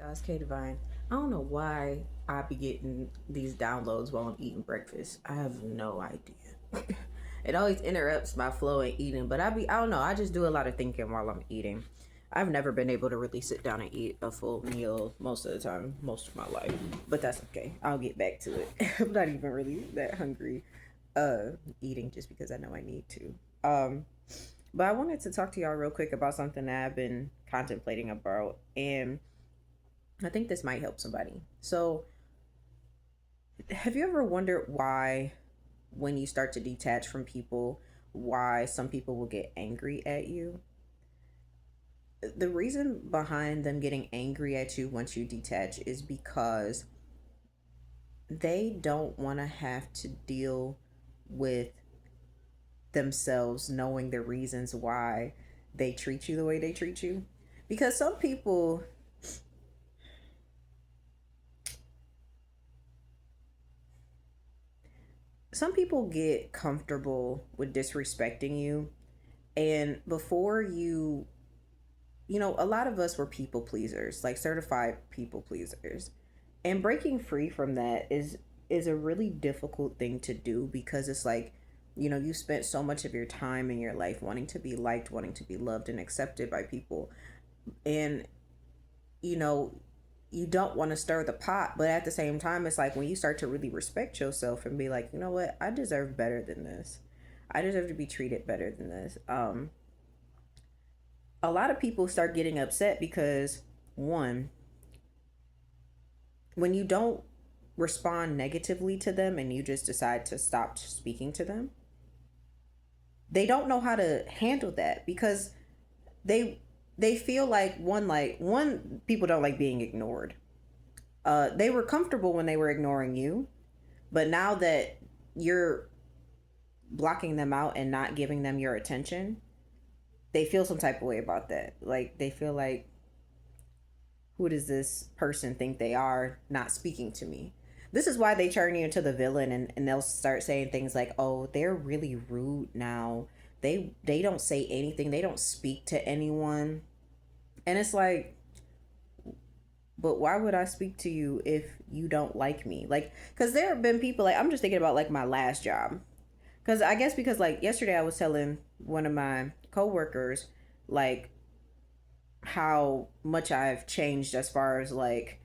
Guys, K Divine. I don't know why I be getting these downloads while I'm eating breakfast. I have no idea. It always interrupts my flow in eating, but I don't know, I just do a lot of thinking while I'm eating. I've never been able to really sit down and eat a full meal most of the time, most of my life. But that's okay. I'll get back to it. I'm not even really that hungry eating just because I know I need to. But I wanted to talk to y'all real quick about something that I've been contemplating about, and I think this might help somebody. So, have you ever wondered why, when you start to detach from people, why some people will get angry at you? The reason behind them getting angry at you once you detach is because they don't want to have to deal with themselves knowing the reasons why they treat you the way they treat you. Because some people get comfortable with disrespecting you, and before a lot of us were people pleasers, like certified people pleasers, and breaking free from that is a really difficult thing to do, because it's like, you spent so much of your time in your life wanting to be liked, wanting to be loved and accepted by people, and you know you don't want to stir the pot, but at the same time, it's like when you start to really respect yourself and be like, you know what, I deserve better than this. I deserve to be treated better than this. A lot of people start getting upset because, one, when you don't respond negatively to them and you just decide to stop speaking to them, they don't know how to handle that, because they they feel like one, people don't like being ignored. They were comfortable when they were ignoring you, but now that you're blocking them out and not giving them your attention, they feel some type of way about that. Like, they feel like, who does this person think they are, not speaking to me? This is why they turn you into the villain, and they'll start saying things like, oh, they're really rude now. They don't say anything. They don't speak to anyone. And it's like, but why would I speak to you if you don't like me? Like, because there have been people, like, I'm just thinking about like my last job. Because I guess, because like yesterday I was telling one of my coworkers, like, how much I've changed as far as like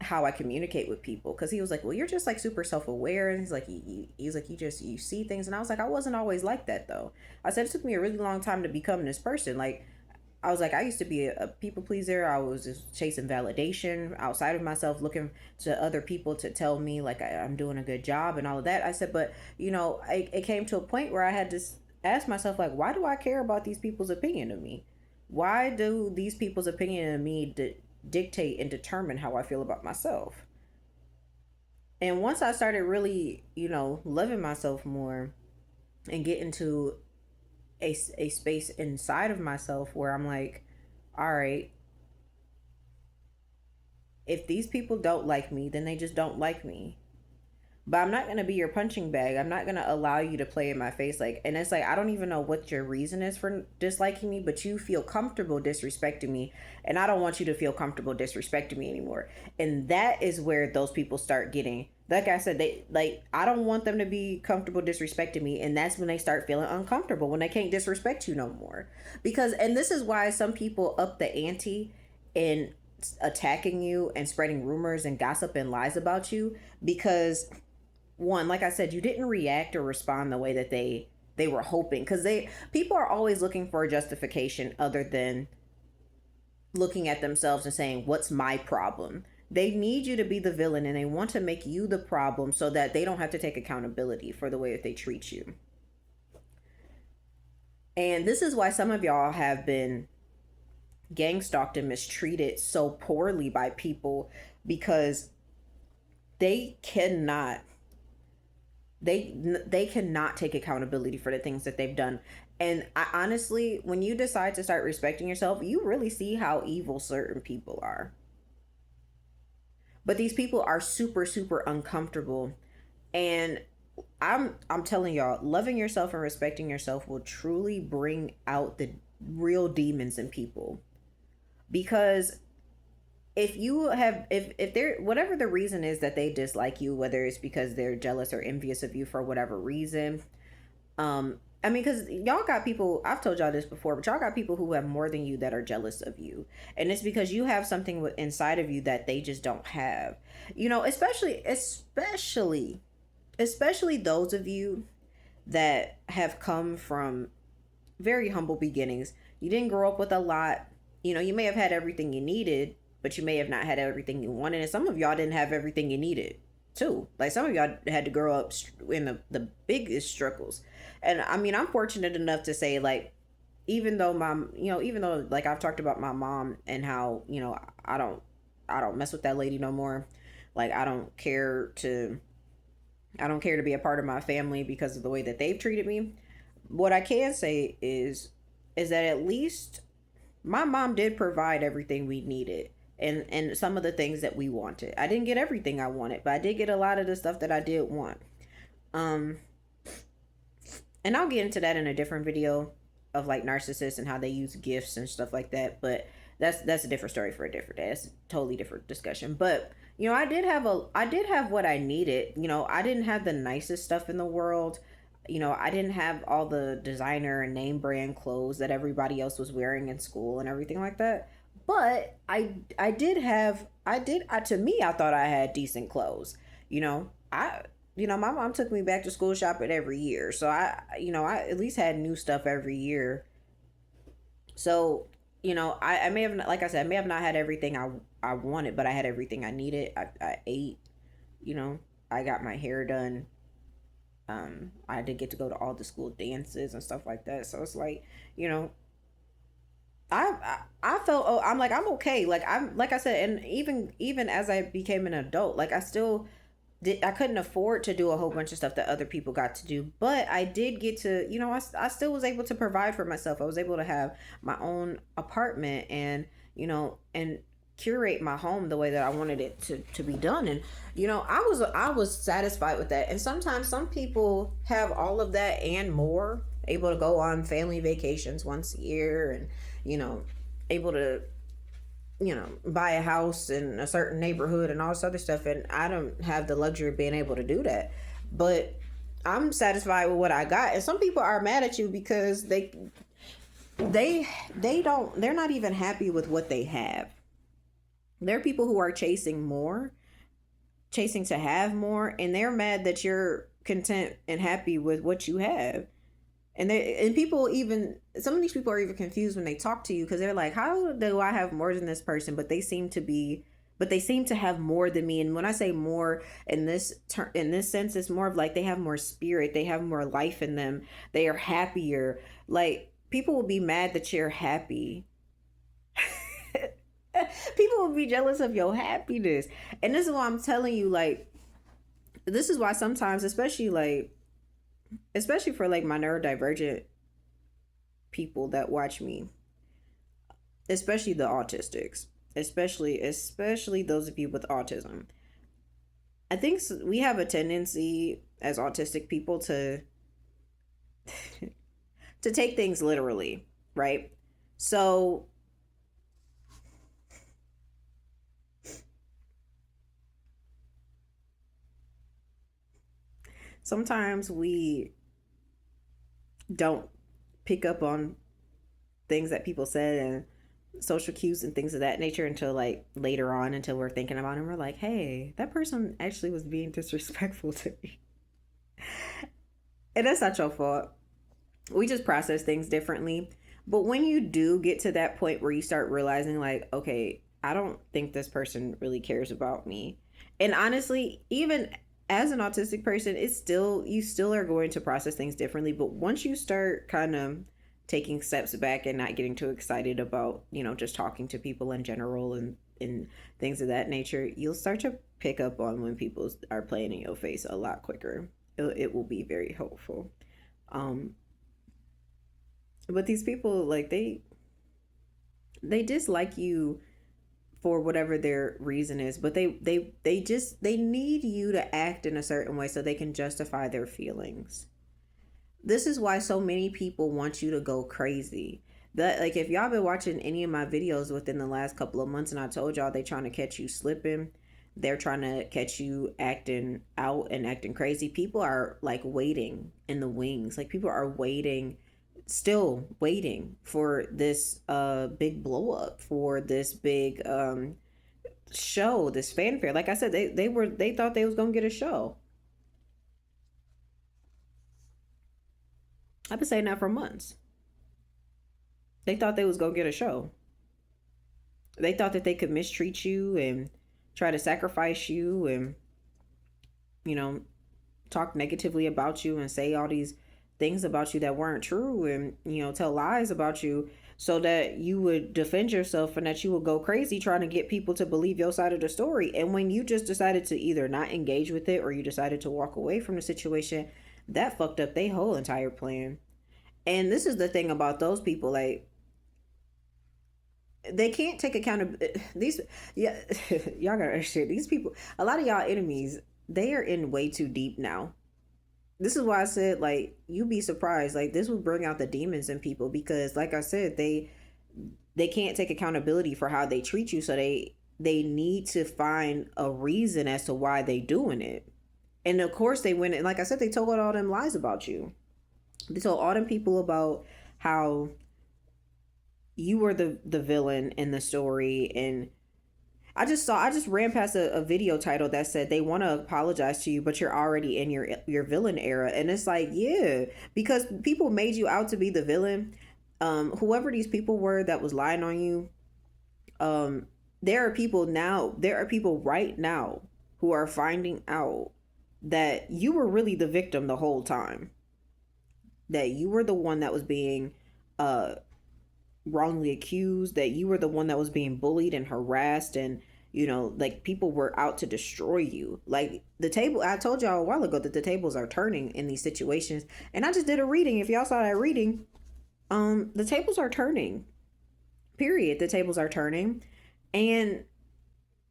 how I communicate with people. Because he was like, well, you're just like super self-aware, and he's like, you see things. And I was like, I wasn't always like that though. I said it took me a really long time to become this person. Like, I was like, I used to be a people pleaser. I was just chasing validation outside of myself, looking to other people to tell me like I'm doing a good job and all of that. I said, but it came to a point where I had to ask myself, like, why do I care about these people's opinion of me? Why do these people's opinion of me dictate and determine how I feel about myself? And once I started really, loving myself more and getting to a space inside of myself where I'm like, all right, if these people don't like me, then they just don't like me. But I'm not going to be your punching bag. I'm not going to allow you to play in my face. Like, and it's like, I don't even know what your reason is for disliking me, but you feel comfortable disrespecting me. And I don't want you to feel comfortable disrespecting me anymore. And that is where those people start getting, like I said, they like, I don't want them to be comfortable disrespecting me. And that's when they start feeling uncomfortable, when they can't disrespect you no more. Because, and this is why some people up the ante in attacking you and spreading rumors and gossip and lies about you, because one, like I said, you didn't react or respond the way that they were hoping, because they people are always looking for a justification other than looking at themselves and saying, what's my problem? They need you to be the villain, and they want to make you the problem so that they don't have to take accountability for the way that they treat you. And this is why some of y'all have been gang stalked and mistreated so poorly by people, because they cannot they cannot take accountability for the things that they've done. And I honestly, when you decide to start respecting yourself, you really see how evil certain people are. But these people are super super uncomfortable, and I'm telling y'all, loving yourself and respecting yourself will truly bring out the real demons in people. Because if you have if they're whatever the reason is that they dislike you, whether it's because they're jealous or envious of you for whatever reason, I mean, because y'all got people, I've told y'all this before, but y'all got people who have more than you that are jealous of you. And it's because you have something inside of you that they just don't have. You know, especially those of you that have come from very humble beginnings. You didn't grow up with a lot. You know, you may have had everything you needed, but you may have not had everything you wanted. And some of y'all didn't have everything you needed too. Like some of y'all had to grow up in the biggest struggles. And I mean, I'm fortunate enough to say, like, even though like I've talked about my mom and how, I don't mess with that lady no more. Like I don't care to be a part of my family because of the way that they've treated me. What I can say is that at least my mom did provide everything we needed and some of the things that we wanted. I didn't get everything I wanted, but I did get a lot of the stuff that I did want. Um and I'll get into that in a different video of like narcissists and how they use gifts and stuff like that, but that's a different story for a different day. That's a totally different discussion. But I did have what I needed. I didn't have the nicest stuff in the world. I didn't have all the designer and name brand clothes that everybody else was wearing in school and everything like that. But I did have I did to me I thought I had decent clothes. I my mom took me back to school shopping every year. So I at least had new stuff every year. So, I may have like I said, I may have not had everything I wanted, but I had everything I needed. I ate, you know, I got my hair done. I did get to go to all the school dances and stuff like that. So it's like, you know, I felt, oh, I'm like, I'm okay. Like I said, and even as I became an adult, like I still did, I couldn't afford to do a whole bunch of stuff that other people got to do, but I did get to, I still was able to provide for myself. I was able to have my own apartment and, and curate my home the way that I wanted it to be done. And, I was satisfied with that. And sometimes some people have all of that and more, able to go on family vacations once a year and, able to buy a house in a certain neighborhood and all this other stuff. And I don't have the luxury of being able to do that. But I'm satisfied with what I got. And some people are mad at you because they're not even happy with what they have. There are people who are chasing to have more, and they're mad that you're content and happy with what you have. And people, even some of these people are even confused when they talk to you because they're like, how do I have more than this person? But they seem to have more than me. And when I say more in this sense, it's more of like they have more spirit, they have more life in them, they are happier. Like people will be mad that you're happy. People will be jealous of your happiness. And this is why I'm telling you, like, this is why sometimes, especially for like my neurodivergent people that watch me, especially the autistics, especially those of you with autism. I think we have a tendency as autistic people to to take things literally, right? So sometimes we don't pick up on things that people said and social cues and things of that nature until like later on, until we're thinking about it and we're like, hey, that person actually was being disrespectful to me. And that's not your fault. We just process things differently. But when you do get to that point where you start realizing like, okay, I don't think this person really cares about me. And honestly, even as an autistic person, you still are going to process things differently. But once you start kind of taking steps back and not getting too excited about, just talking to people in general and things of that nature, you'll start to pick up on when people are playing in your face a lot quicker. It will be very helpful. Um, but these people, like, they dislike you for whatever their reason is, but they need you to act in a certain way so they can justify their feelings. This is why so many people want you to go crazy. That, like, if y'all been watching any of my videos within the last couple of months, and I told y'all they trying to catch you slipping, they're trying to catch you acting out and acting crazy. People are like waiting in the wings. Like, people are waiting, still waiting for this big blow up, for this big show, this fanfare. Like I said, they thought they was gonna get a show. I've been saying that for months. They thought they was gonna get a show. They thought that they could mistreat you and try to sacrifice you, and you know, talk negatively about you and say all these things about you that weren't true, and tell lies about you, so that you would defend yourself and that you would go crazy trying to get people to believe your side of the story. And when you just decided to either not engage with it, or you decided to walk away from the situation, that fucked up their whole entire plan. And this is the thing about those people, like, they can't take accountability. These, yeah, y'all gotta understand, these people, a lot of y'all enemies, they are in way too deep now. This is why I said, like, you'd be surprised. Like, this will bring out the demons in people, because like I said, they can't take accountability for how they treat you, so they need to find a reason as to why they doing it. And of course they went, and like I said, they told all them lies about you. They told all them people about how you were the villain in the story. And I just ran past a video title that said they want to apologize to you, but you're already in your villain era. And it's like, yeah, because people made you out to be the villain. Whoever these people were that was lying on you, there are people right now who are finding out that you were really the victim the whole time. That you were the one that was being wrongly accused, that you were the one that was being bullied and harassed, and like, people were out to destroy you. Like, the table, I told y'all a while ago that the tables are turning in these situations, and I just did a reading. If y'all saw that reading, the tables are turning, period. The tables are turning. And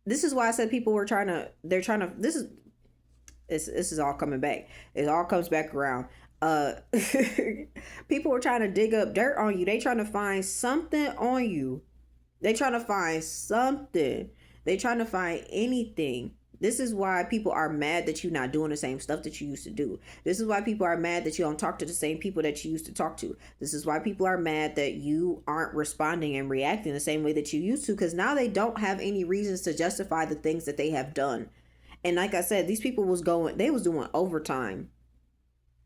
this is why I said people were trying to, this is all coming back. It all comes back around. uh People were trying to dig up dirt on you. They trying to find something on you. They trying to find something. They trying to find anything. This is why people are mad that you're not doing the same stuff that you used to do. This is why people are mad that you don't talk to the same people that you used to talk to. This is why people are mad that you aren't responding and reacting the same way that you used to, because now they don't have any reasons to justify the things that they have done. And like I said, these people they was doing overtime.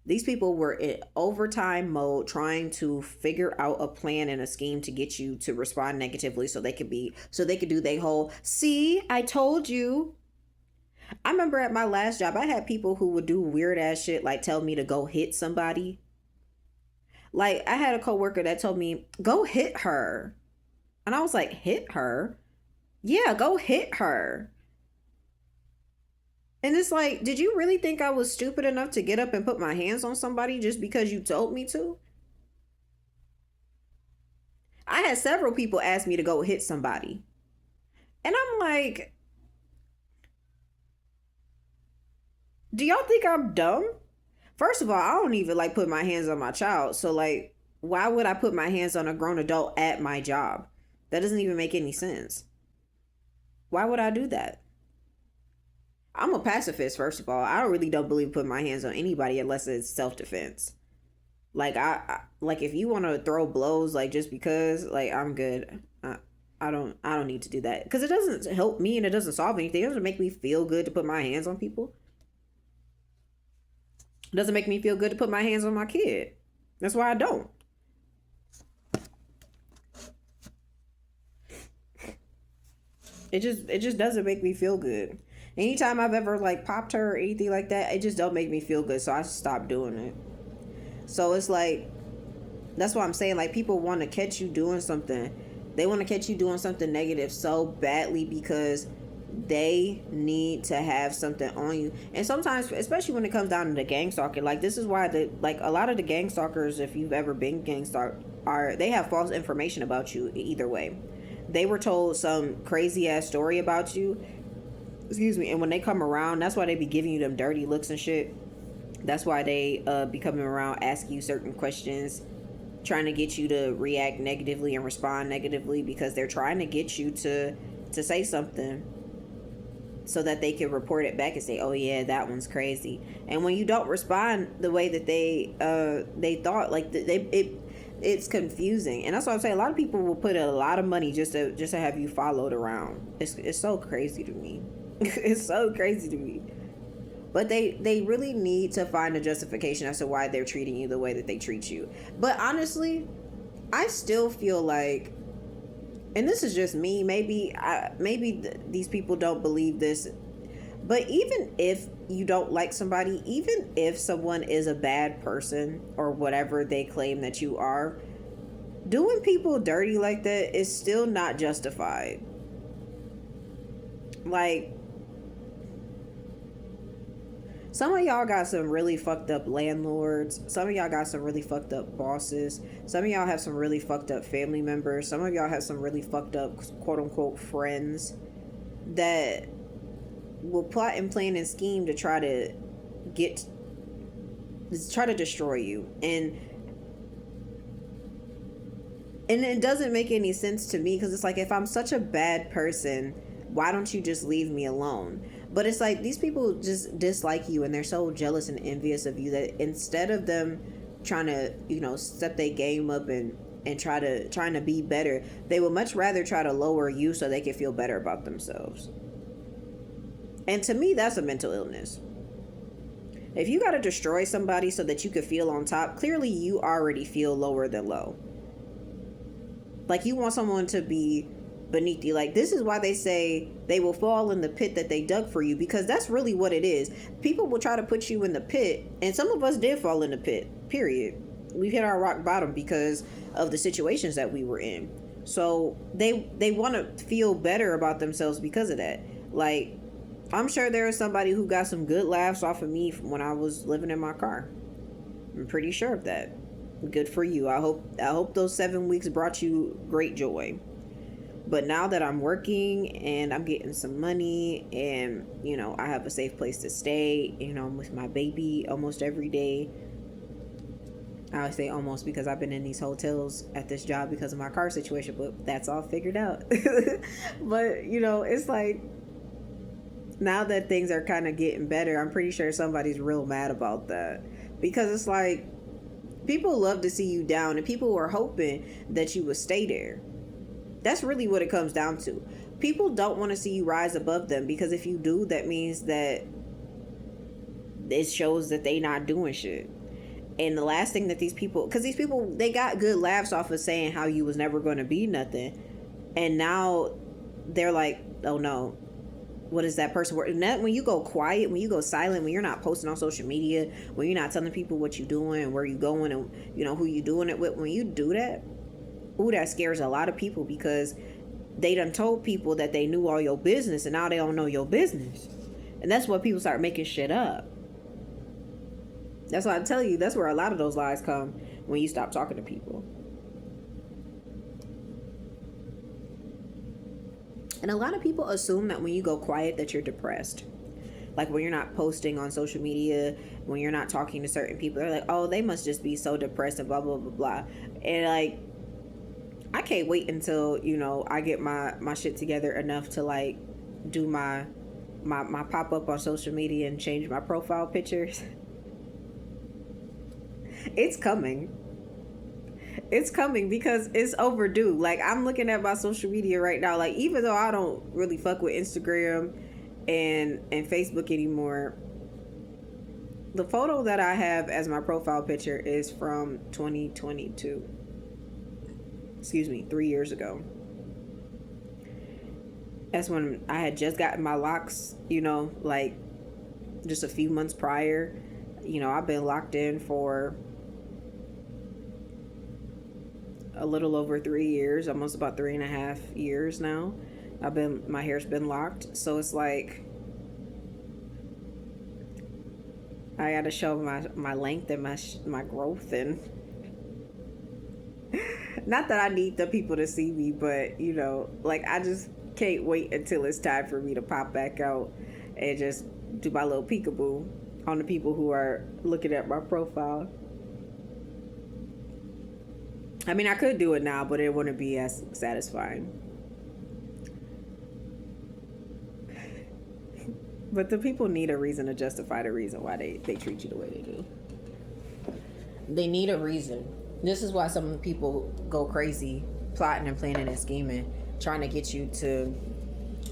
These people were in overtime mode, trying to figure out a plan and a scheme to get you to respond negatively, so they could do their whole, see, I told you. I remember at my last job, I had people who would do weird ass shit, like tell me to go hit somebody. Like, I had a coworker that told me, go hit her. And I was like, hit her? Yeah, go hit her. And it's like, did you really think I was stupid enough to get up and put my hands on somebody just because you told me to? I had several people ask me to go hit somebody. And I'm like, do y'all think I'm dumb? First of all, I don't even like put my hands on my child. So, like, why would I put my hands on a grown adult at my job? That doesn't even make any sense. Why would I do that? I'm a pacifist, first of all. I don't believe putting my hands on anybody unless it's self-defense. Like, like, if you want to throw blows, like, just because, like, I'm good. I don't need to do that, because it doesn't help me and it doesn't solve anything. It doesn't make me feel good to put my hands on people. It doesn't make me feel good to put my hands on my kid. That's why I don't. It just doesn't make me feel good. Anytime I've ever, like, popped her or anything like that, it just don't make me feel good. So I stopped doing it. So it's like, that's why I'm saying, like, people want to catch you doing something. They want to catch you doing something negative so badly because they need to have something on you. And sometimes, especially when it comes down to the gang stalking, like, this is why a lot of the gang stalkers, if you've ever been gang stalked, they have false information about you either way. They were told some crazy ass story about you. Excuse me. And when they come around, that's why they be giving you them dirty looks and shit. That's why they be coming around, asking you certain questions. trying to get you to react negatively and respond negatively because they're trying to get you to say something so that they can report it back and say, "Oh yeah, that one's crazy." And when you don't respond the way that they thought, like it's confusing. And that's what I'm saying. A lot of people will put a lot of money just to have you followed around. It's so crazy to me. It's so crazy to me. But they really need to find a justification as to why they're treating you the way that they treat you. But honestly, I still feel like, and this is just me, maybe these people don't believe this, but even if you don't like somebody, even if someone is a bad person or whatever they claim that you are, doing people dirty like that is still not justified. Like, some of y'all got some really fucked up landlords. Some of y'all got some really fucked up bosses. Some of y'all have some really fucked up family members. Some of y'all have some really fucked up quote unquote friends that will plot and plan and scheme to try to destroy you. And it doesn't make any sense to me, because it's like, if I'm such a bad person, why don't you just leave me alone? But it's like, these people just dislike you and they're so jealous and envious of you that instead of them trying to, step their game up and trying to be better, they would much rather try to lower you so they can feel better about themselves. And to me, that's a mental illness. If you got to destroy somebody so that you could feel on top, clearly you already feel lower than low. Like, you want someone to be beneath you. Like, this is why they say they will fall in the pit that they dug for you, because that's really what it is. People will try to put you in the pit, and some of us did fall in the pit, period. We hit our rock bottom because of the situations that we were in. So they want to feel better about themselves because of that. Like, I'm sure there is somebody who got some good laughs off of me when I was living in my car. I'm pretty sure of that. Good for you. I hope those 7 weeks brought you great joy. But now that I'm working and I'm getting some money and, I have a safe place to stay, I'm with my baby almost every day. I say almost because I've been in these hotels at this job because of my car situation, but that's all figured out. But, it's like, now that things are kind of getting better, I'm pretty sure somebody's real mad about that. Because it's like, people love to see you down, and people were hoping that you would stay there. That's really what it comes down to. People don't want to see you rise above them, because if you do, that means that it shows that they not doing shit. And the last thing that these people, because these people, they got good laughs off of saying how you was never going to be nothing. And now they're like, oh no, what is that person? And that, when you go quiet, when you go silent, when you're not posting on social media, when you're not telling people what you're doing and where you going and who you doing it with, when you do that, that scares a lot of people, because they done told people that they knew all your business and now they don't know your business. And that's why people start making shit up. That's why I tell you, that's where a lot of those lies come, when you stop talking to people. And a lot of people assume that when you go quiet that you're depressed. Like, when you're not posting on social media, when you're not talking to certain people, they're like, oh, they must just be so depressed and blah, blah, blah, blah. And like, I can't wait until, I get my shit together enough to like do my pop up on social media and change my profile pictures. It's coming. It's coming because it's overdue. Like, I'm looking at my social media right now. Like, even though I don't really fuck with Instagram and Facebook anymore, the photo that I have as my profile picture is from 2022. Excuse me, 3 years ago. That's when I had just gotten my locks, like just a few months prior. I've been locked in for a little over 3 years, almost about 3.5 years now. My hair's been locked. So it's like, I gotta show my length and my growth, and not that I need the people to see me, but like, I just can't wait until it's time for me to pop back out and just do my little peekaboo on the people who are looking at my profile. I mean, I could do it now, but it wouldn't be as satisfying. But the people need a reason to justify the reason why they treat you the way they do. They need a reason. This is why some people go crazy plotting and planning and scheming, trying to get you to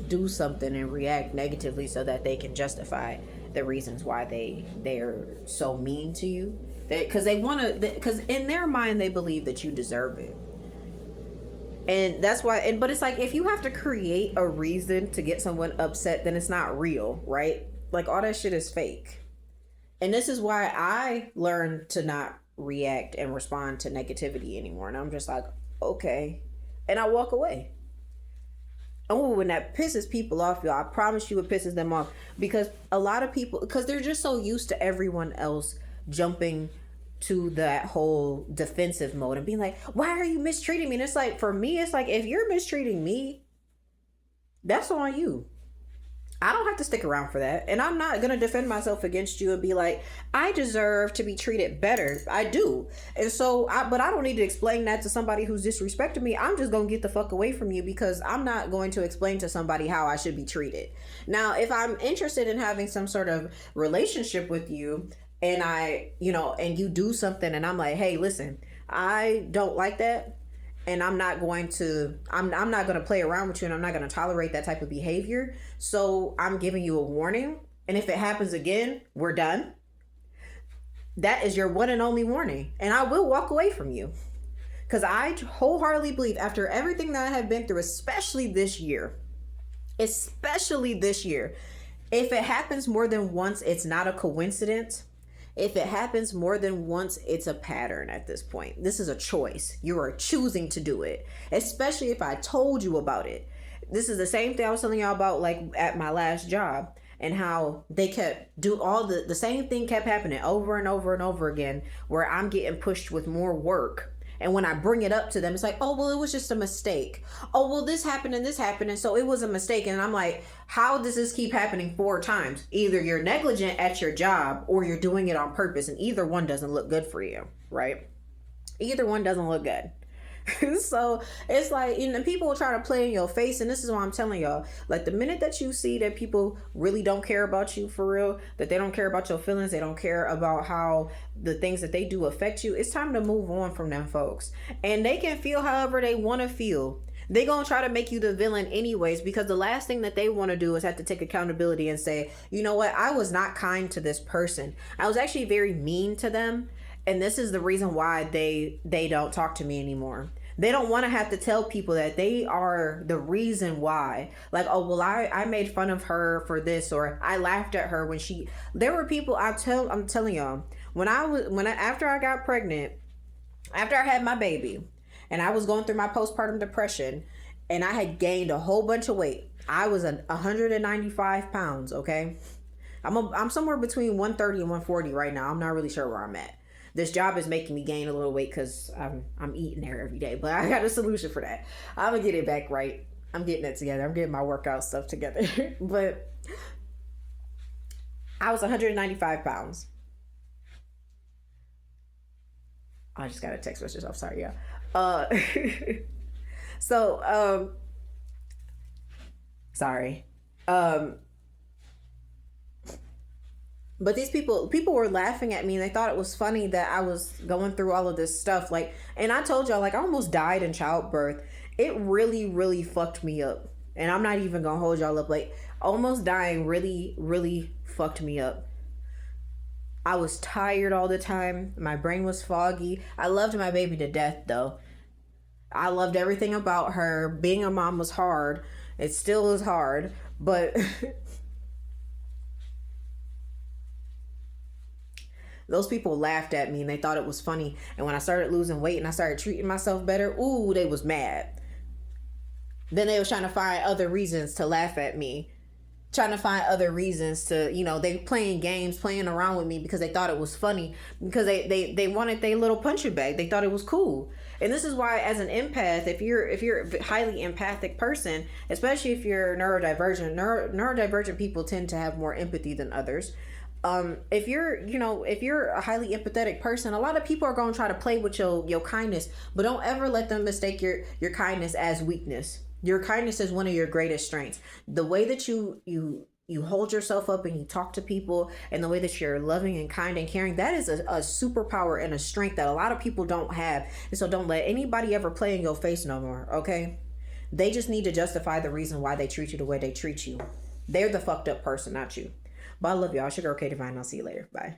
do something and react negatively so that they can justify the reasons why they're so mean to you. Because they want to, because in their mind they believe that you deserve it. And that's why, but it's like, if you have to create a reason to get someone upset, then it's not real, right? Like, all that shit is fake. And this is why I learned to not react and respond to negativity anymore. And I'm just like, okay. And I walk away. Oh, when that pisses people off, y'all, I promise you it pisses them off. Because a lot of people, because they're just so used to everyone else jumping to that whole defensive mode and being like, why are you mistreating me? And it's like, for me, it's like, if you're mistreating me, that's on you. I don't have to stick around for that. And I'm not going to defend myself against you and be like, I deserve to be treated better. I do. And so, but I don't need to explain that to somebody who's disrespecting me. I'm just going to get the fuck away from you, because I'm not going to explain to somebody how I should be treated. Now, if I'm interested in having some sort of relationship with you, and and you do something and I'm like, hey, listen, I don't like that. And I'm not going to play around with you, and I'm not going to tolerate that type of behavior. So I'm giving you a warning. And if it happens again, we're done. That is your one and only warning. And I will walk away from you. Because I wholeheartedly believe, after everything that I have been through, especially this year, if it happens more than once, it's not a coincidence. If it happens more than once, it's a pattern at this point. This is a choice. You are choosing to do it, especially if I told you about it. This is the same thing I was telling y'all about, like, at my last job, and how they kept do all the same thing kept happening over and over and over again, where I'm getting pushed with more work. And when I bring it up to them, it's like, oh, well, it was just a mistake. Oh, well, this happened and this happened, and so it was a mistake. And I'm like, how does this keep happening 4 times? Either you're negligent at your job or you're doing it on purpose, and either one doesn't look good for you, right? Either one doesn't look good. So it's like, people will try to play in your face. And this is why I'm telling y'all, like, the minute that you see that people really don't care about you for real, that they don't care about your feelings, they don't care about how the things that they do affect you, it's time to move on from them folks. And they can feel however they want to feel. They gonna try to make you the villain anyways, because the last thing that they want to do is have to take accountability and say, you know what, I was not kind to this person. I was actually very mean to them. And this is the reason why they don't talk to me anymore. They don't want to have to tell people that they are the reason why. Like, oh, well, I made fun of her for this, or I laughed at her when there were people, I'm telling y'all, after I got pregnant, after I had my baby, and I was going through my postpartum depression, and I had gained a whole bunch of weight. I was 195 pounds, okay? I'm somewhere between 130 and 140 right now. I'm not really sure where I'm at. This job is making me gain a little weight because I'm eating there every day, but I got a solution for that. I'm gonna get it back right. I'm getting it together. I'm getting my workout stuff together. But I was 195 pounds. I just got a text message. I'm sorry, yeah. Sorry. But these people were laughing at me, and they thought it was funny that I was going through all of this stuff. Like, and I told y'all, like, I almost died in childbirth. It really, really fucked me up. And I'm not even gonna hold y'all up. Like, almost dying really, really fucked me up. I was tired all the time. My brain was foggy. I loved my baby to death, though. I loved everything about her. Being a mom was hard. It still is hard. But those people laughed at me, and they thought it was funny. And when I started losing weight and I started treating myself better, ooh, they was mad. Then they was trying to find other reasons to laugh at me. Trying to find other reasons to, they playing games, playing around with me because they thought it was funny. Because they wanted their little punching bag. They thought it was cool. And this is why, as an empath, if you're a highly empathic person, especially if you're neurodivergent, neurodivergent people tend to have more empathy than others. If you're, if you're a highly empathetic person, a lot of people are going to try to play with your kindness, but don't ever let them mistake your kindness as weakness. Your kindness is one of your greatest strengths. The way that you hold yourself up and you talk to people, and the way that you're loving and kind and caring, that is a superpower and a strength that a lot of people don't have. And so don't let anybody ever play in your face no more, okay? They just need to justify the reason why they treat you the way they treat you. They're the fucked up person, not you. But I love y'all. Sugar okay divine. I'll see you later. Bye.